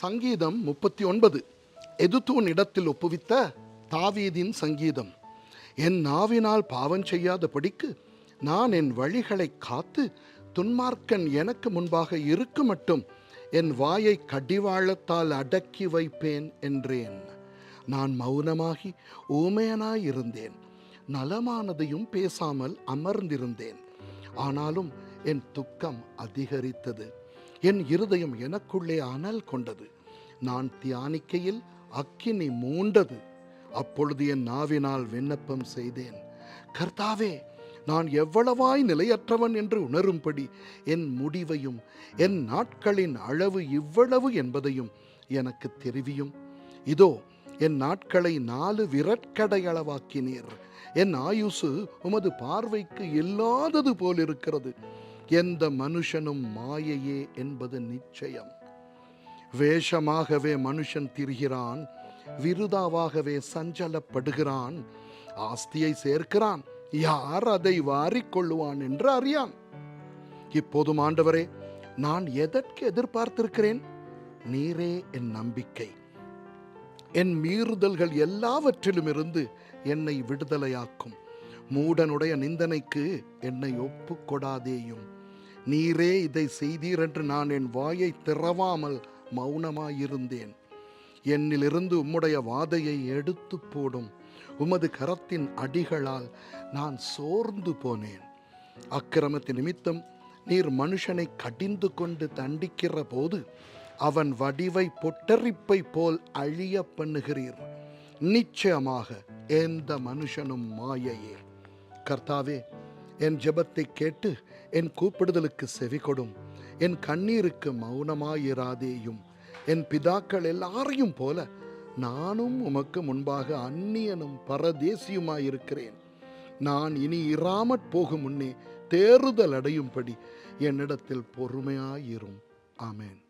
சங்கீதம் 39. எதுத்தூன் இடத்தில் ஒப்புவித்த தாவீதின் சங்கீதம். என் நாவினால் பாவம் செய்யாதபடிக்கு நான் என் வழிகளை காத்து துன்மார்க்கன் எனக்கு முன்பாக இருக்கு மட்டும் என் வாயை கடிவாளத்தால் அடக்கி வைப்பேன் என்றேன். நான் மௌனமாகி ஊமையனாயிருந்தேன், நலமானதையும் பேசாமல் அமர்ந்திருந்தேன். ஆனாலும் என் துக்கம் அதிகரித்தது, என் இருதயம் எனக்குள்ளே அனல் கொண்டது. நான் தியானிக்கையில் அக்கினி மூண்டது. அப்பொழுது என் நாவினால் விண்ணப்பம் செய்தேன், கர்த்தாவே, நான் எவ்வளவாய் நிலையற்றவன் என்று உணரும்படி என் முடிவையும் என் நாட்களின் அளவு இவ்வளவு என்பதையும் எனக்கு தெரிவியும். இதோ என் நாட்களை 4 விரற்கடையளவாக்கினீர். என் ஆயுசு உமது பார்வைக்கு இல்லாதது போலிருக்கிறது. எந்த மனுஷனும் மாயையே என்பது நிச்சயம். வேஷமாகவே மனுஷன் திரிகிறான், விருதாவாகவே சஞ்சலப்படுகிறான். ஆஸ்தியை சேர்க்கிறான், யார் அதை வாரிக்கொள்ளுவான் என்று அறியான். இப்போதும் ஆண்டவரே, நான் எதற்கு எதிர்பார்த்திருக்கிறேன்? நீரே என் நம்பிக்கை. என் மீறுதல்கள் எல்லாவற்றிலும் இருந்து என்னை விடுதலையாக்கும். மூடனுடைய நிந்தனைக்கு என்னை ஒப்புக்கொடாதேயும். நீரே இதை செய்தீர் என்று நான் என் வாயை திறவாமல் மௌனமாயிருந்தேன். என்னிலிருந்து உம்முடைய வாதையை எடுத்து போடும். உமது கரத்தின் அடிகளால் நான் சோர்ந்து போனேன். அக்கிரமத்தின் நிமித்தம் நீர் மனுஷனை கடிந்து கொண்டு தண்டிக்கிற போது அவன் வடிவை பொட்டரிப்பை போல் அழிய பண்ணுகிறீர். நிச்சயமாக எந்த மனுஷனும் மாயையே. கர்த்தாவே, என் ஜெபத்தை கேட்டு என் கூப்பிடுதலுக்கு செவி கொடும். என் கண்ணீருக்கு மௌனமாயிராதேயும். என் பிதாக்கள் எல்லாரையும் போல நானும் உமக்கு முன்பாக அந்நியனும் பரதேசியுமாயிருக்கிறேன். நான் இனி இராமற் போகும் முன்னே தேறுதல் அடையும்படி என்னிடத்தில் பொறுமையாயிரும். ஆமென்.